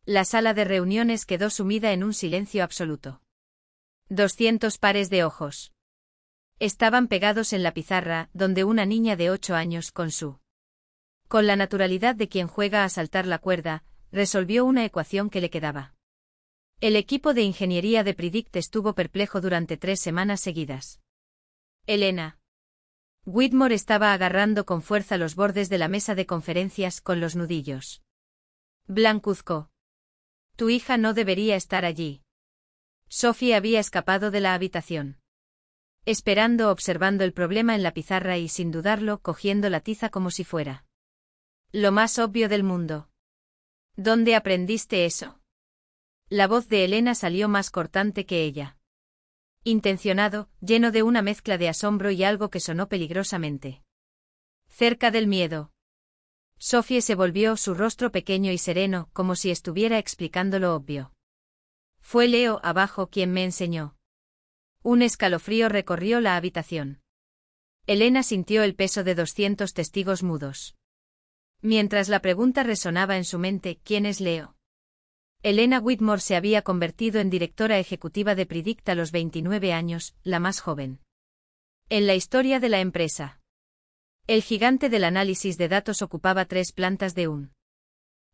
La sala de reuniones quedó sumida en un silencio absoluto. 200 pares de ojos estaban pegados en la pizarra, donde una niña de 8 años, con la naturalidad de quien juega a saltar la cuerda, resolvió una ecuación que le quedaba. El equipo de ingeniería de Predict estuvo perplejo durante 3 semanas seguidas. Elena Whitmore estaba agarrando con fuerza los bordes de la mesa de conferencias con los nudillos. Blancuzco. Tu hija no debería estar allí. Sophie había escapado de la habitación. Observando el problema en la pizarra y, sin dudarlo, cogiendo la tiza como si fuera lo más obvio del mundo. ¿Dónde aprendiste eso? La voz de Elena salió más cortante que ella. Intencionado, lleno de una mezcla de asombro y algo que sonó peligrosamente cerca del miedo. Sophie se volvió, su rostro pequeño y sereno, como si estuviera explicando lo obvio. Fue Leo, abajo, quien me enseñó. Un escalofrío recorrió la habitación. Elena sintió el peso de 200 testigos mudos. Mientras la pregunta resonaba en su mente, ¿quién es Leo? Elena Whitmore se había convertido en directora ejecutiva de Predict a los 29 años, la más joven en la historia de la empresa. El gigante del análisis de datos ocupaba 3 plantas de un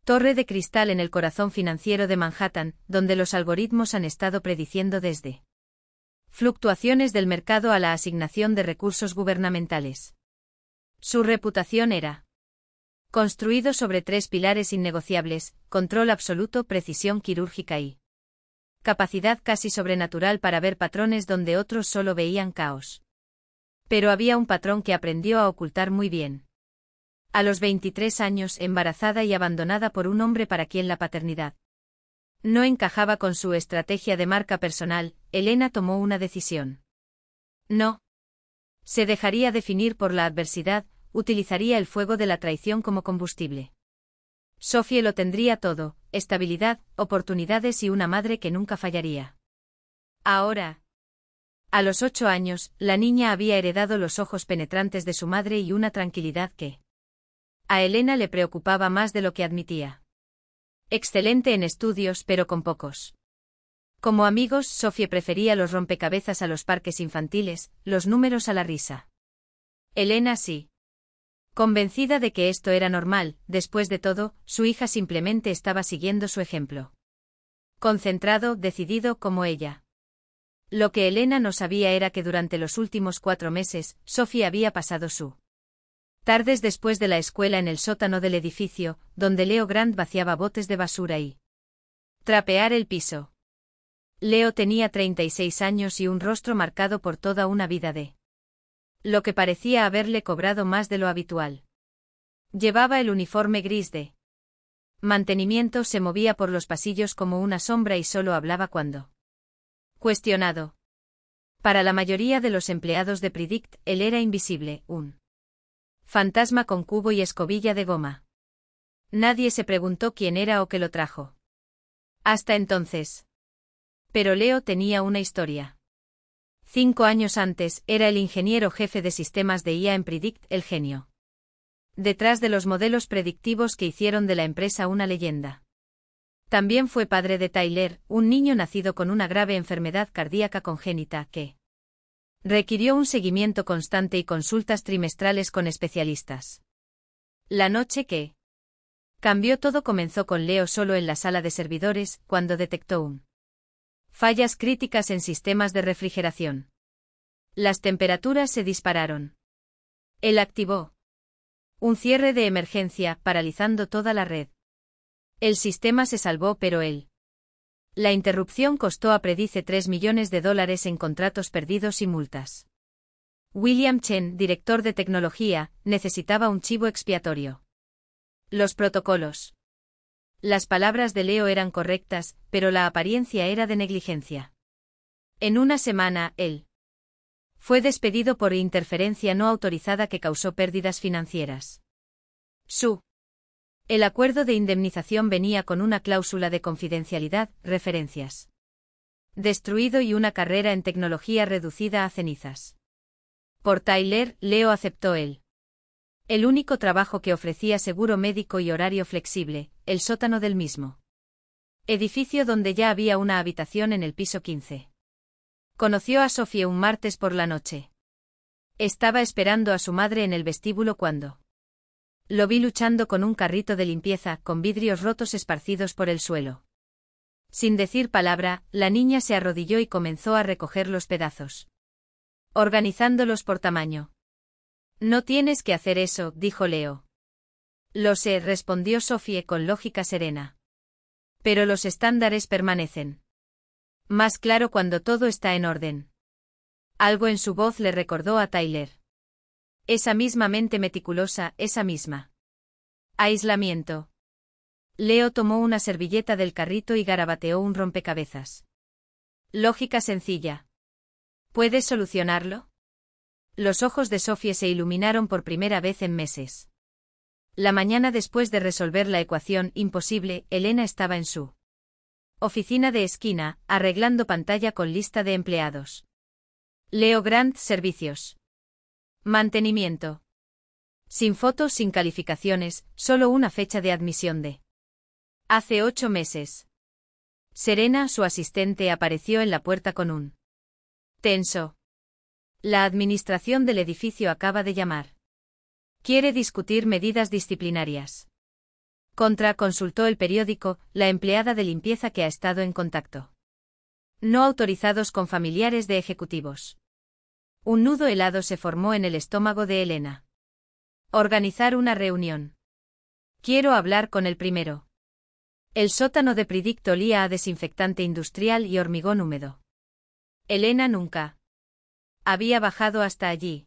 torre de cristal en el corazón financiero de Manhattan, donde los algoritmos han estado prediciendo desde fluctuaciones del mercado a la asignación de recursos gubernamentales. Su reputación era construido sobre 3 pilares innegociables: control absoluto, precisión quirúrgica y capacidad casi sobrenatural para ver patrones donde otros solo veían caos. Pero había un patrón que aprendió a ocultar muy bien. A los 23 años, embarazada y abandonada por un hombre para quien la paternidad no encajaba con su estrategia de marca personal, Elena tomó una decisión. No se dejaría definir por la adversidad, utilizaría el fuego de la traición como combustible. Sophie lo tendría todo: estabilidad, oportunidades y una madre que nunca fallaría. Ahora, a los 8 años, la niña había heredado los ojos penetrantes de su madre y una tranquilidad que a Elena le preocupaba más de lo que admitía. Excelente en estudios, pero con pocos como amigos. Sophie prefería los rompecabezas a los parques infantiles, los números a la risa. Elena sí. Convencida de que esto era normal, después de todo, su hija simplemente estaba siguiendo su ejemplo. Concentrado, decidido como ella. Lo que Elena no sabía era que durante los últimos 4 meses, Sophie había pasado su tardes después de la escuela en el sótano del edificio, donde Leo Grant vaciaba botes de basura y trapear el piso. Leo tenía 36 años y un rostro marcado por toda una vida de lo que parecía haberle cobrado más de lo habitual. Llevaba el uniforme gris de mantenimiento, se movía por los pasillos como una sombra y solo hablaba cuando cuestionado. Para la mayoría de los empleados de Predict, él era invisible, un fantasma con cubo y escobilla de goma. Nadie se preguntó quién era o qué lo trajo. Hasta entonces. Pero Leo tenía una historia. 5 años antes, era el ingeniero jefe de sistemas de IA en Predict, el genio detrás de los modelos predictivos que hicieron de la empresa una leyenda. También fue padre de Tyler, un niño nacido con una grave enfermedad cardíaca congénita que requirió un seguimiento constante y consultas trimestrales con especialistas. La noche que cambió todo comenzó con Leo solo en la sala de servidores, cuando detectó fallas críticas en sistemas de refrigeración. Las temperaturas se dispararon. Él activó un cierre de emergencia, paralizando toda la red. El sistema se salvó, pero la interrupción costó a Predict $3 millones en contratos perdidos y multas. William Chen, director de tecnología, necesitaba un chivo expiatorio. Los protocolos. Las palabras de Leo eran correctas, pero la apariencia era de negligencia. En una semana, él fue despedido por interferencia no autorizada que causó pérdidas financieras. El acuerdo de indemnización venía con una cláusula de confidencialidad, referencias destruido y una carrera en tecnología reducida a cenizas. Por Tyler, Leo aceptó el único trabajo que ofrecía seguro médico y horario flexible, el sótano del mismo. Edificio donde ya había una habitación en el piso 15. Conoció a Sophie un martes por la noche. Estaba esperando a su madre en el vestíbulo cuando lo vi luchando con un carrito de limpieza, con vidrios rotos esparcidos por el suelo. Sin decir palabra, la niña se arrodilló y comenzó a recoger los pedazos, organizándolos por tamaño. No tienes que hacer eso, dijo Leo. Lo sé, respondió Sophie con lógica serena. Pero los estándares permanecen. Más claro cuando todo está en orden. Algo en su voz le recordó a Tyler. Esa misma mente meticulosa, esa misma. Aislamiento. Leo tomó una servilleta del carrito y garabateó un rompecabezas. Lógica sencilla. ¿Puedes solucionarlo? Los ojos de Sophie se iluminaron por primera vez en meses. La mañana después de resolver la ecuación imposible, Elena estaba en su oficina de esquina, arreglando pantalla con lista de empleados. Leo Grant, servicios. Mantenimiento. Sin fotos, sin calificaciones, solo una fecha de admisión de hace 8 meses. Serena, su asistente, apareció en la puerta con un tenso. La administración del edificio acaba de llamar. Quiere discutir medidas disciplinarias. Consultó el periódico, la empleada de limpieza que ha estado en contacto. No autorizados con familiares de ejecutivos. Un nudo helado se formó en el estómago de Elena. Organizar una reunión. Quiero hablar con el primero. El sótano de Predict olía a desinfectante industrial y hormigón húmedo. Elena nunca había bajado hasta allí.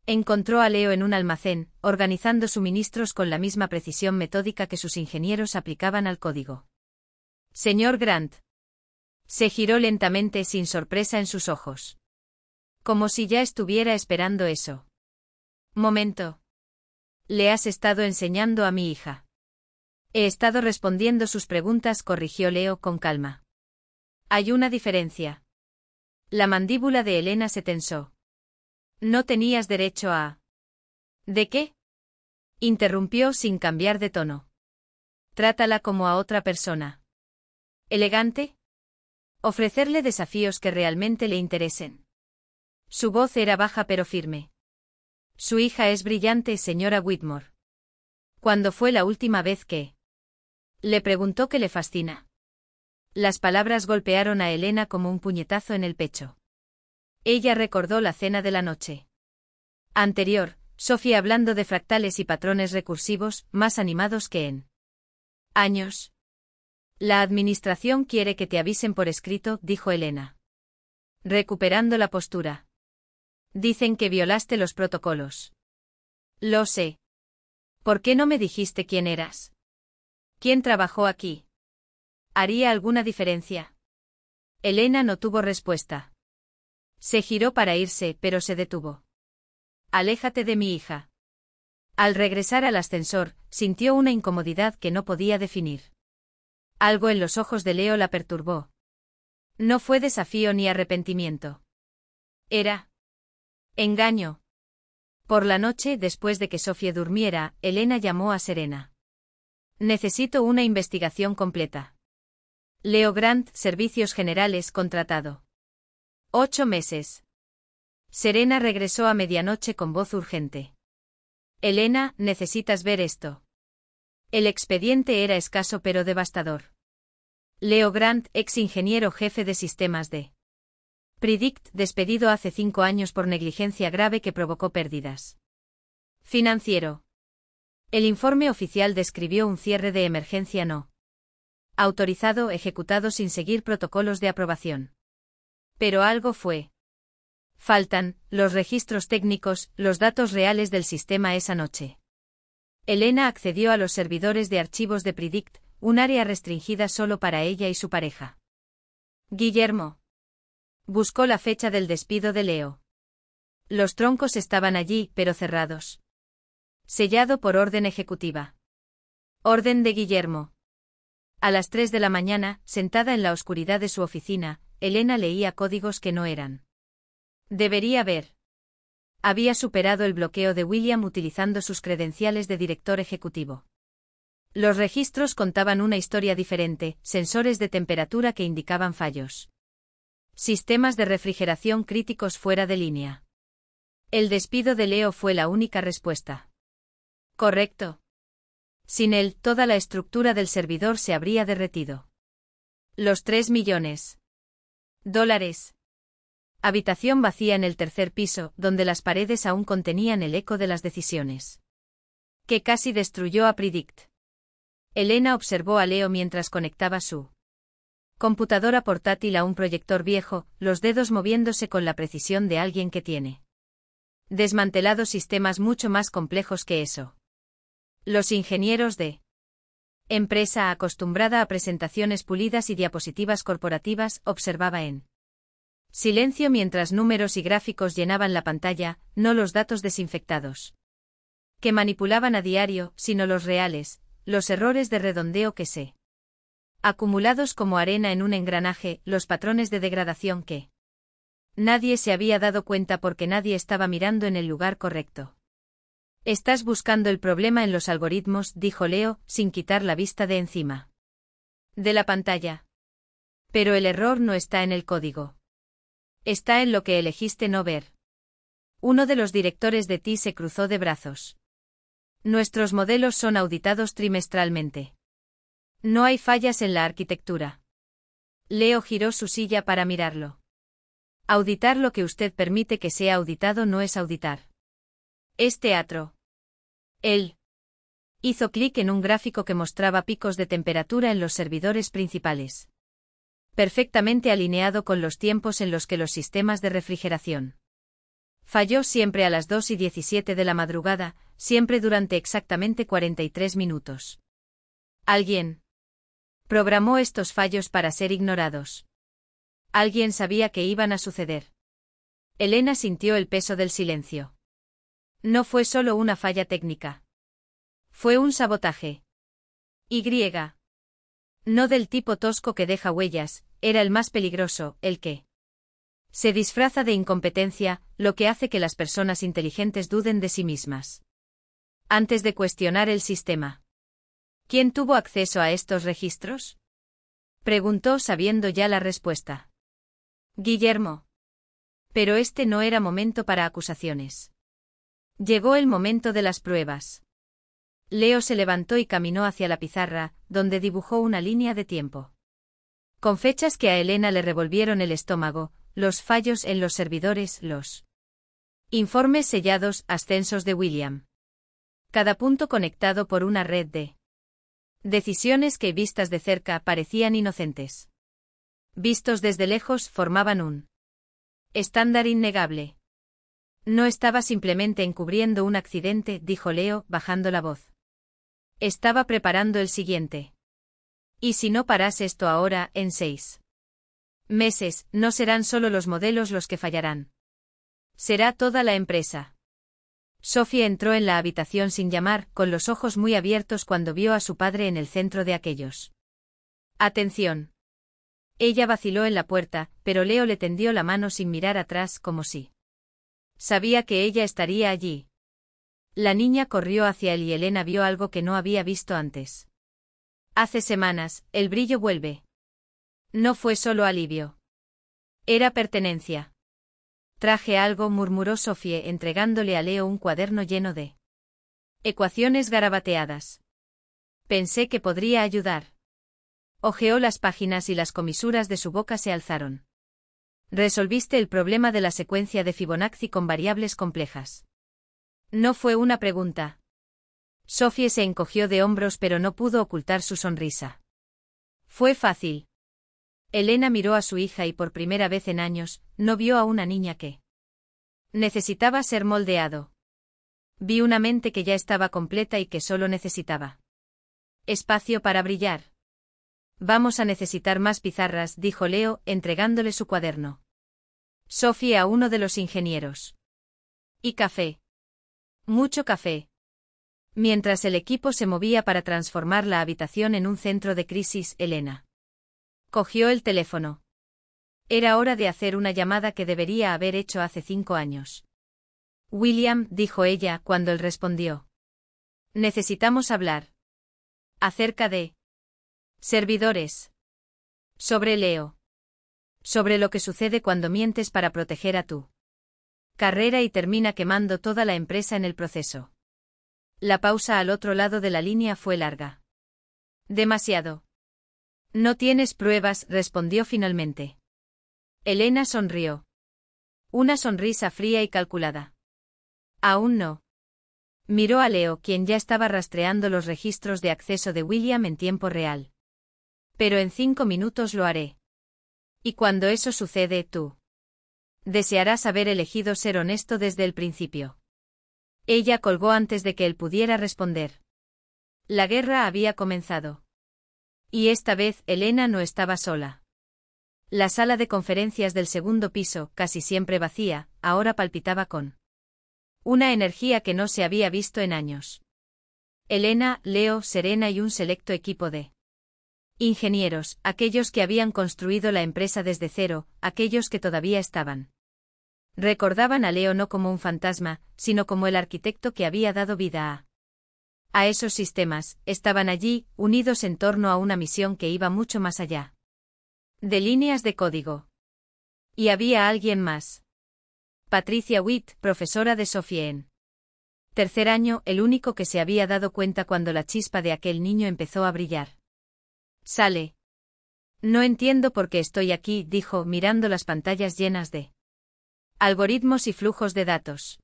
Encontró a Leo en un almacén, organizando suministros con la misma precisión metódica que sus ingenieros aplicaban al código. Señor Grant. Se giró lentamente sin sorpresa en sus ojos. Como si ya estuviera esperando eso. Momento. ¿Le has estado enseñando a mi hija? He estado respondiendo sus preguntas, corrigió Leo con calma. Hay una diferencia. La mandíbula de Elena se tensó. No tenías derecho a... ¿De qué? Interrumpió sin cambiar de tono. Trátala como a otra persona. ¿Elegante? Ofrecerle desafíos que realmente le interesen. Su voz era baja pero firme. Su hija es brillante, señora Whitmore. ¿Cuándo fue la última vez que...? Le preguntó qué le fascina. Las palabras golpearon a Elena como un puñetazo en el pecho. Ella recordó la cena de la noche anterior, Sophie hablando de fractales y patrones recursivos, más animados que en años. La administración quiere que te avisen por escrito, dijo Elena. Recuperando la postura. Dicen que violaste los protocolos. Lo sé. ¿Por qué no me dijiste quién eras? ¿Quién trabajó aquí? ¿Haría alguna diferencia? Elena no tuvo respuesta. Se giró para irse, pero se detuvo. Aléjate de mi hija. Al regresar al ascensor, sintió una incomodidad que no podía definir. Algo en los ojos de Leo la perturbó. No fue desafío ni arrepentimiento. Era engaño. Por la noche, después de que Sophie durmiera, Elena llamó a Serena. Necesito una investigación completa. Leo Grant, Servicios Generales, contratado. 8 meses. Serena regresó a medianoche con voz urgente. Elena, necesitas ver esto. El expediente era escaso pero devastador. Leo Grant, ex ingeniero jefe de sistemas de Predict, despedido hace 5 años por negligencia grave que provocó pérdidas. Financiero. El informe oficial describió un cierre de emergencia no autorizado ejecutado sin seguir protocolos de aprobación. Pero algo fue. Faltan los registros técnicos, los datos reales del sistema esa noche. Elena accedió a los servidores de archivos de Predict, un área restringida solo para ella y su pareja. Guillermo. Buscó la fecha del despido de Leo. Los troncos estaban allí, pero cerrados. Sellado por orden ejecutiva. Orden de Guillermo. A las 3 de la mañana, sentada en la oscuridad de su oficina, Elena leía códigos que no eran. Debería ver. Había superado el bloqueo de William utilizando sus credenciales de director ejecutivo. Los registros contaban una historia diferente, sensores de temperatura que indicaban fallos. Sistemas de refrigeración críticos fuera de línea. El despido de Leo fue la única respuesta. Correcto. Sin él, toda la estructura del servidor se habría derretido. Los $3 millones. Habitación vacía en el tercer piso, donde las paredes aún contenían el eco de las decisiones. Que casi destruyó a Predict. Elena observó a Leo mientras conectaba su computadora portátil a un proyector viejo, los dedos moviéndose con la precisión de alguien que tiene desmantelado sistemas mucho más complejos que eso. Los ingenieros de empresa acostumbrada a presentaciones pulidas y diapositivas corporativas observaba en silencio mientras números y gráficos llenaban la pantalla, no los datos desinfectados que manipulaban a diario, sino los reales, los errores de redondeo que se acumulados como arena en un engranaje, los patrones de degradación que nadie se había dado cuenta porque nadie estaba mirando en el lugar correcto. Estás buscando el problema en los algoritmos, dijo Leo, sin quitar la vista de encima de la pantalla. Pero el error no está en el código. Está en lo que elegiste no ver. Uno de los directores de TI se cruzó de brazos. Nuestros modelos son auditados trimestralmente. No hay fallas en la arquitectura. Leo giró su silla para mirarlo. Auditar lo que usted permite que sea auditado no es auditar. Es teatro. Él hizo clic en un gráfico que mostraba picos de temperatura en los servidores principales. Perfectamente alineado con los tiempos en los que los sistemas de refrigeración falló siempre a las 2:17 de la madrugada, siempre durante exactamente 43 minutos. Alguien programó estos fallos para ser ignorados. Alguien sabía que iban a suceder. Elena sintió el peso del silencio. No fue solo una falla técnica. Fue un sabotaje. Y. No del tipo tosco que deja huellas, era el más peligroso, el que se disfraza de incompetencia, lo que hace que las personas inteligentes duden de sí mismas. Antes de cuestionar el sistema. ¿Quién tuvo acceso a estos registros? Preguntó sabiendo ya la respuesta. Guillermo. Pero este no era momento para acusaciones. Llegó el momento de las pruebas. Leo se levantó y caminó hacia la pizarra, donde dibujó una línea de tiempo. Con fechas que a Elena le revolvieron el estómago, los fallos en los servidores, los informes sellados, ascensos de William. Cada punto conectado por una red de decisiones que, vistas de cerca, parecían inocentes. Vistos desde lejos, formaban un estándar innegable. No estaba simplemente encubriendo un accidente, dijo Leo, bajando la voz. Estaba preparando el siguiente. Y si no paras esto ahora, en 6 meses, no serán solo los modelos los que fallarán. Será toda la empresa. Sophie entró en la habitación sin llamar, con los ojos muy abiertos cuando vio a su padre en el centro de aquellos. Atención. Ella vaciló en la puerta, pero Leo le tendió la mano sin mirar atrás, como si sabía que ella estaría allí. La niña corrió hacia él y Elena vio algo que no había visto antes. Hace semanas, el brillo vuelve. No fue solo alivio. Era pertenencia. Traje algo, murmuró Sophie entregándole a Leo un cuaderno lleno de ecuaciones garabateadas. Pensé que podría ayudar. Hojeó las páginas y las comisuras de su boca se alzaron. Resolviste el problema de la secuencia de Fibonacci con variables complejas. No fue una pregunta. Sophie se encogió de hombros pero no pudo ocultar su sonrisa. Fue fácil. Elena miró a su hija y por primera vez en años, no vio a una niña que necesitaba ser moldeado. Vi una mente que ya estaba completa y que solo necesitaba espacio para brillar. Vamos a necesitar más pizarras, dijo Leo, entregándole su cuaderno. Sophie a uno de los ingenieros. Y café. Mucho café. Mientras el equipo se movía para transformar la habitación en un centro de crisis, Elena cogió el teléfono. Era hora de hacer una llamada que debería haber hecho hace 5 años. William, dijo ella cuando él respondió. Necesitamos hablar. Acerca de servidores. Sobre Leo. Sobre lo que sucede cuando mientes para proteger a tu carrera y termina quemando toda la empresa en el proceso. La pausa al otro lado de la línea fue larga. Demasiado. No tienes pruebas, respondió finalmente. Elena sonrió. Una sonrisa fría y calculada. Aún no. Miró a Leo, quien ya estaba rastreando los registros de acceso de William en tiempo real. Pero en 5 minutos lo haré. Y cuando eso sucede, tú desearás haber elegido ser honesto desde el principio. Ella colgó antes de que él pudiera responder. La guerra había comenzado. Y esta vez Elena no estaba sola. La sala de conferencias del segundo piso, casi siempre vacía, ahora palpitaba con una energía que no se había visto en años. Elena, Leo, Serena y un selecto equipo de ingenieros, aquellos que habían construido la empresa desde cero, aquellos que todavía estaban. Recordaban a Leo no como un fantasma, sino como el arquitecto que había dado vida a esos sistemas. Estaban allí, unidos en torno a una misión que iba mucho más allá de líneas de código. Y había alguien más. Patricia Witt, profesora de Sophie en tercer año, el único que se había dado cuenta cuando la chispa de aquel niño empezó a brillar. Sale. No entiendo por qué estoy aquí, dijo, mirando las pantallas llenas de algoritmos y flujos de datos.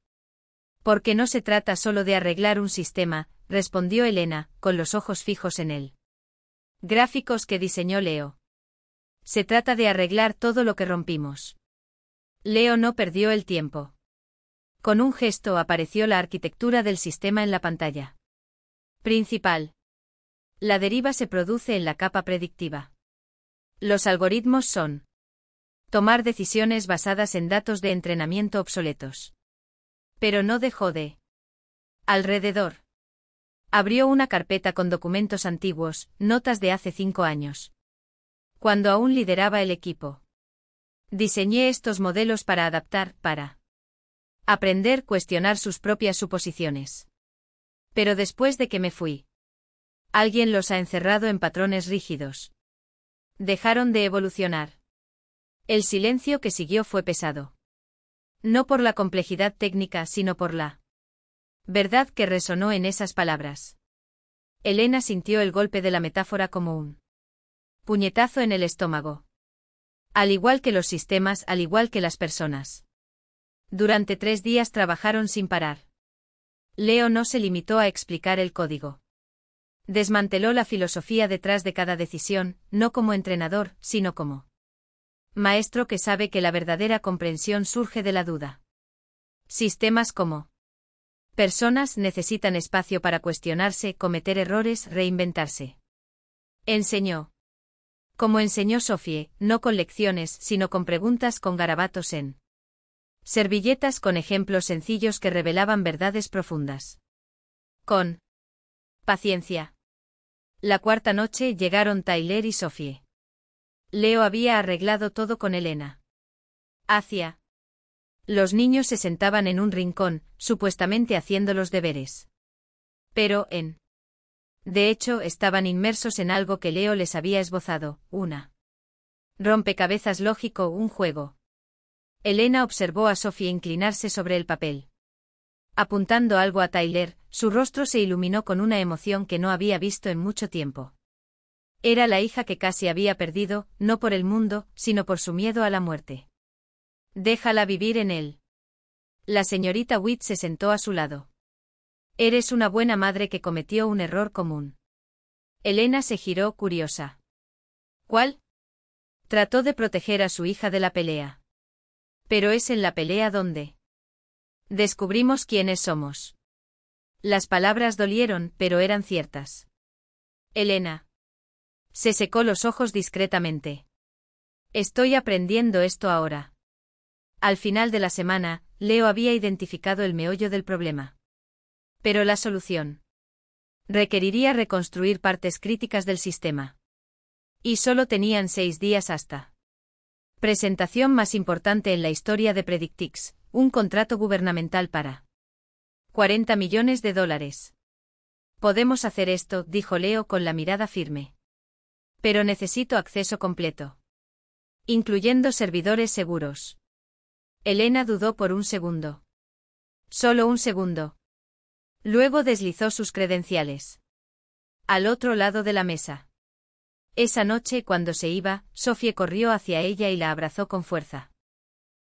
Porque no se trata solo de arreglar un sistema, respondió Elena, con los ojos fijos en él. Gráficos que diseñó Leo. Se trata de arreglar todo lo que rompimos. Leo no perdió el tiempo. Con un gesto apareció la arquitectura del sistema en la pantalla principal. La deriva se produce en la capa predictiva. Los algoritmos son tomar decisiones basadas en datos de entrenamiento obsoletos. Pero no dejó de alrededor. Abrió una carpeta con documentos antiguos, notas de hace 5 años. Cuando aún lideraba el equipo. Diseñé estos modelos para adaptar, para aprender, cuestionar sus propias suposiciones. Pero después de que me fui, alguien los ha encerrado en patrones rígidos. Dejaron de evolucionar. El silencio que siguió fue pesado. No por la complejidad técnica, sino por la verdad que resonó en esas palabras. Elena sintió el golpe de la metáfora como un puñetazo en el estómago. Al igual que los sistemas, al igual que las personas. Durante 3 días trabajaron sin parar. Leo no se limitó a explicar el código. Desmanteló la filosofía detrás de cada decisión, no como entrenador, sino como maestro que sabe que la verdadera comprensión surge de la duda. Sistemas como personas necesitan espacio para cuestionarse, cometer errores, reinventarse. Enseñó. Como enseñó Sophie, no con lecciones, sino con preguntas, con garabatos en servilletas, con ejemplos sencillos que revelaban verdades profundas. Con paciencia. La cuarta noche llegaron Tyler y Sophie. Leo había arreglado todo con Elena. Hacia. Los niños se sentaban en un rincón, supuestamente haciendo los deberes. Pero, de hecho, estaban inmersos en algo que Leo les había esbozado, una rompecabezas lógico, un juego. Elena observó a Sophie inclinarse sobre el papel. Apuntando algo a Tyler, su rostro se iluminó con una emoción que no había visto en mucho tiempo. Era la hija que casi había perdido, no por el mundo, sino por su miedo a la muerte. Déjala vivir en él. La señorita Witt se sentó a su lado. Eres una buena madre que cometió un error común. Elena se giró, curiosa. ¿Cuál? Trató de proteger a su hija de la pelea. Pero es en la pelea donde descubrimos quiénes somos. Las palabras dolieron, pero eran ciertas. Elena se secó los ojos discretamente. Estoy aprendiendo esto ahora. Al final de la semana, Leo había identificado el meollo del problema. Pero la solución requeriría reconstruir partes críticas del sistema. Y solo tenían 6 días hasta presentación más importante en la historia de Predictix, un contrato gubernamental para $40 millones. Podemos hacer esto, dijo Leo con la mirada firme. Pero necesito acceso completo. Incluyendo servidores seguros. Elena dudó por un segundo. Solo un segundo. Luego deslizó sus credenciales. Al otro lado de la mesa. Esa noche, cuando se iba, Sophie corrió hacia ella y la abrazó con fuerza.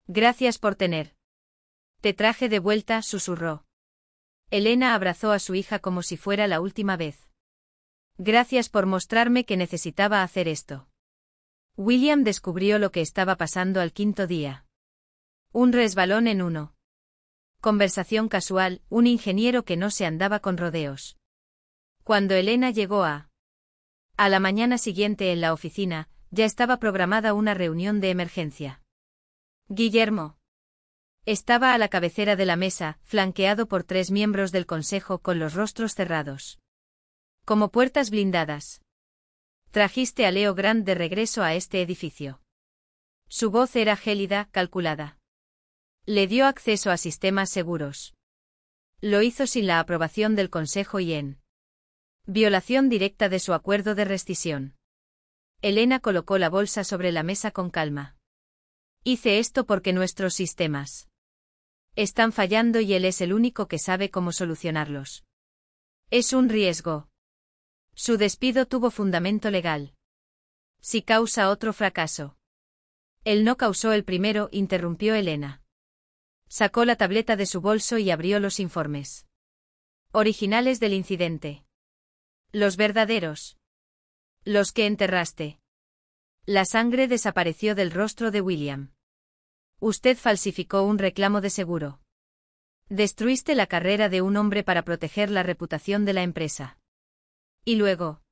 Gracias por tener. Te traje de vuelta, susurró. Elena abrazó a su hija como si fuera la última vez. Gracias por mostrarme que necesitaba hacer esto. William descubrió lo que estaba pasando al quinto día. Un resbalón en uno. Conversación casual, un ingeniero que no se andaba con rodeos. Cuando Elena llegó a la mañana siguiente en la oficina, ya estaba programada una reunión de emergencia. Guillermo. Estaba a la cabecera de la mesa, flanqueado por 3 miembros del consejo con los rostros cerrados. Como puertas blindadas. Trajiste a Leo Grant de regreso a este edificio. Su voz era gélida, calculada. Le dio acceso a sistemas seguros. Lo hizo sin la aprobación del consejo y en violación directa de su acuerdo de rescisión. Elena colocó la bolsa sobre la mesa con calma. Hice esto porque nuestros sistemas están fallando y él es el único que sabe cómo solucionarlos. Es un riesgo. Su despido tuvo fundamento legal. Si causa otro fracaso. Él no causó el primero, interrumpió Elena. Sacó la tableta de su bolso y abrió los informes originales del incidente. Los verdaderos. Los que enterraste. La sangre desapareció del rostro de William. Usted falsificó un reclamo de seguro. Destruiste la carrera de un hombre para proteger la reputación de la empresa. Y luego.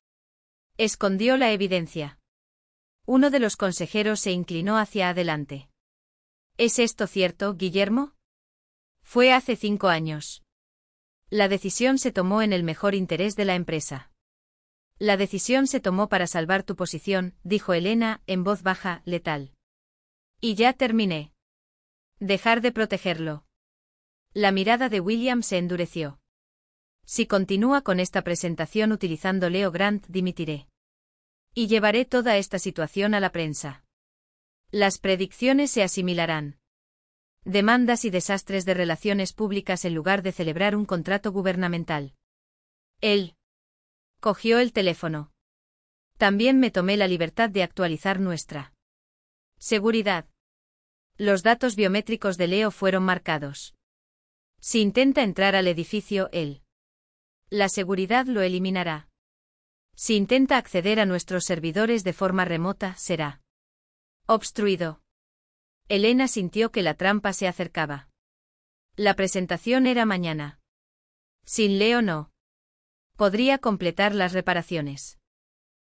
Escondió la evidencia. Uno de los consejeros se inclinó hacia adelante. ¿Es esto cierto, Guillermo? Fue hace 5 años. La decisión se tomó en el mejor interés de la empresa. La decisión se tomó para salvar tu posición, dijo Elena, en voz baja, letal. Y ya terminé. Dejar de protegerlo. La mirada de William se endureció. Si continúa con esta presentación utilizando Leo Grant, dimitiré. Y llevaré toda esta situación a la prensa. Las predicciones se asimilarán. Demandas y desastres de relaciones públicas en lugar de celebrar un contrato gubernamental. Él cogió el teléfono. También me tomé la libertad de actualizar nuestra seguridad. Los datos biométricos de Leo fueron marcados. Si intenta entrar al edificio, la seguridad lo eliminará. Si intenta acceder a nuestros servidores de forma remota, será obstruido. Elena sintió que la trampa se acercaba. La presentación era mañana. Sin Leo no podría completar las reparaciones.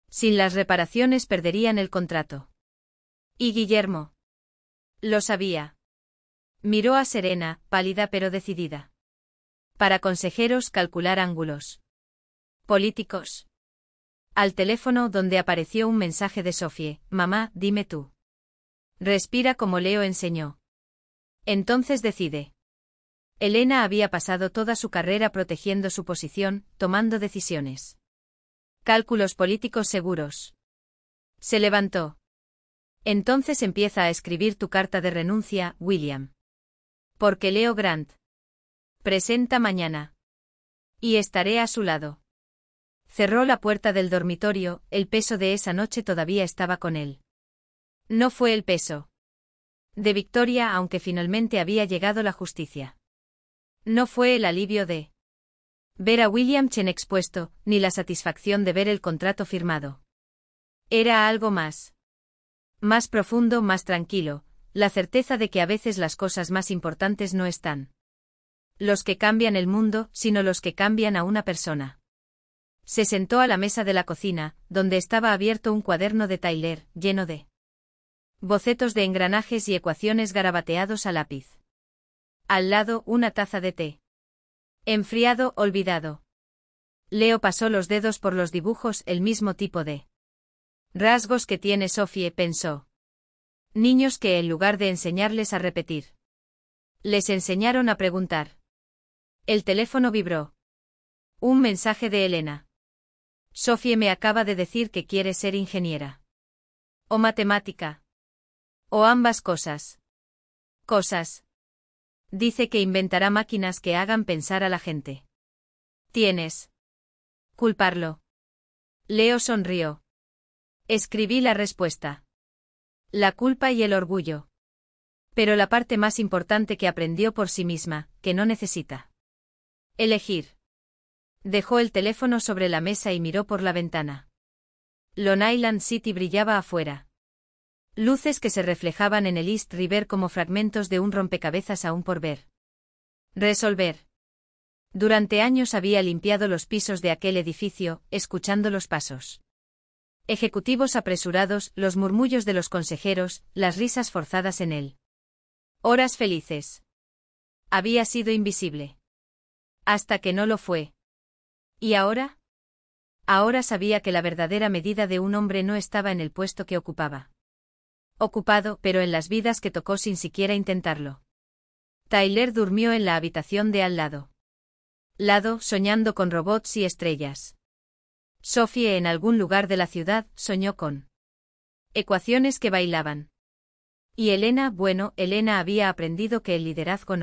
Sin las reparaciones perderían el contrato. Y Guillermo lo sabía. Miró a Serena, pálida pero decidida. Para consejeros, calcular ángulos políticos. Al teléfono, donde apareció un mensaje de Sophie: mamá, dime tú. Respira como Leo enseñó. Entonces decide. Elena había pasado toda su carrera protegiendo su posición, tomando decisiones. Cálculos políticos seguros. Se levantó. Entonces empieza a escribir tu carta de renuncia, William. Porque Leo Grant presenta mañana. Y estaré a su lado. Cerró la puerta del dormitorio, el peso de esa noche todavía estaba con él. No fue el peso de victoria, aunque finalmente había llegado la justicia. No fue el alivio de ver a William Chen expuesto, ni la satisfacción de ver el contrato firmado. Era algo más. Más profundo, más tranquilo, la certeza de que a veces las cosas más importantes no están los que cambian el mundo, sino los que cambian a una persona. Se sentó a la mesa de la cocina, donde estaba abierto un cuaderno de Tyler, lleno de bocetos de engranajes y ecuaciones garabateados a lápiz. Al lado, una taza de té. Enfriado, olvidado. Leo pasó los dedos por los dibujos, el mismo tipo de rasgos que tiene Sophie, pensó. Niños que en lugar de enseñarles a repetir, les enseñaron a preguntar. El teléfono vibró. Un mensaje de Elena. Sophie me acaba de decir que quiere ser ingeniera. O matemática. O ambas cosas. Cosas. Dice que inventará máquinas que hagan pensar a la gente. Tienes. Culparlo. Leo sonrió. Escribí la respuesta. La culpa y el orgullo. Pero la parte más importante que aprendió por sí misma, que no necesita. Elegir. Dejó el teléfono sobre la mesa y miró por la ventana. Long Island City brillaba afuera. Luces que se reflejaban en el East River como fragmentos de un rompecabezas aún por ver. Resolver. Durante años había limpiado los pisos de aquel edificio, escuchando los pasos. Ejecutivos apresurados, los murmullos de los consejeros, las risas forzadas en él. Horas felices. Había sido invisible. Hasta que no lo fue. ¿Y ahora? Ahora sabía que la verdadera medida de un hombre no estaba en el puesto que ocupaba. Ocupado, pero en las vidas que tocó sin siquiera intentarlo. Tyler durmió en la habitación de al lado. Soñando con robots y estrellas. Sophie en algún lugar de la ciudad, soñó con ecuaciones que bailaban. Y Elena, Elena había aprendido que el liderazgo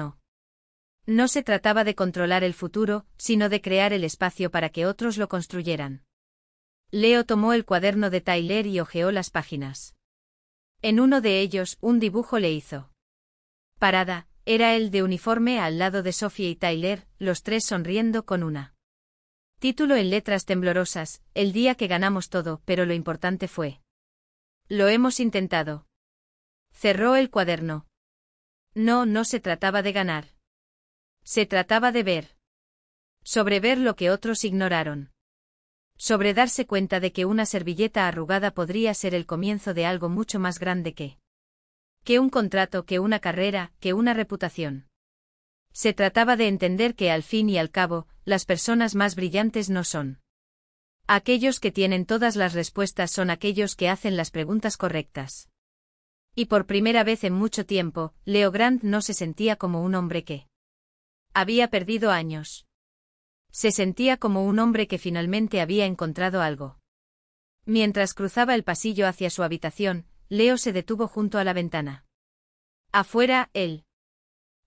no se trataba de controlar el futuro, sino de crear el espacio para que otros lo construyeran. Leo tomó el cuaderno de Tyler y hojeó las páginas. En uno de ellos, un dibujo le hizo parada. Era él de uniforme al lado de Sophie y Tyler, los tres sonriendo con una título en letras temblorosas, el día que ganamos todo, pero lo importante fue. Lo hemos intentado. Cerró el cuaderno. No se trataba de ganar. Se trataba de ver. Sobre ver lo que otros ignoraron. Sobre darse cuenta de que una servilleta arrugada podría ser el comienzo de algo mucho más grande que un contrato, que una carrera, que una reputación. Se trataba de entender que al fin y al cabo, las personas más brillantes no son aquellos que tienen todas las respuestas, son aquellos que hacen las preguntas correctas. Y por primera vez en mucho tiempo, Leo Grant no se sentía como un hombre que había perdido años. Se sentía como un hombre que finalmente había encontrado algo. Mientras cruzaba el pasillo hacia su habitación, Leo se detuvo junto a la ventana. Afuera,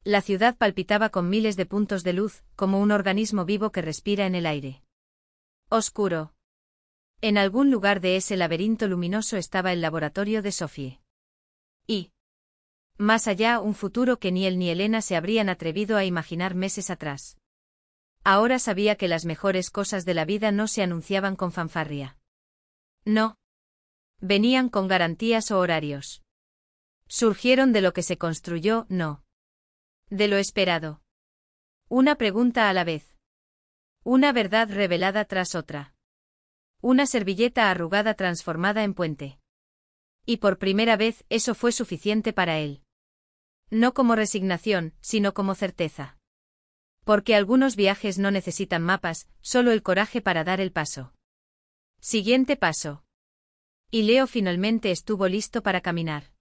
la ciudad palpitaba con miles de puntos de luz, como un organismo vivo que respira en el aire. Oscuro. En algún lugar de ese laberinto luminoso estaba el laboratorio de Sophie. Y, más allá, un futuro que ni él ni Elena se habrían atrevido a imaginar meses atrás. Ahora sabía que las mejores cosas de la vida no se anunciaban con fanfarria. No. Venían con garantías o horarios. Surgieron de lo que se construyó, no. De lo esperado. Una pregunta a la vez. Una verdad revelada tras otra. Una servilleta arrugada transformada en puente. Y por primera vez eso fue suficiente para él. No como resignación, sino como certeza. Porque algunos viajes no necesitan mapas, solo el coraje para dar el paso. Siguiente paso. Y Leo finalmente estuvo listo para caminar.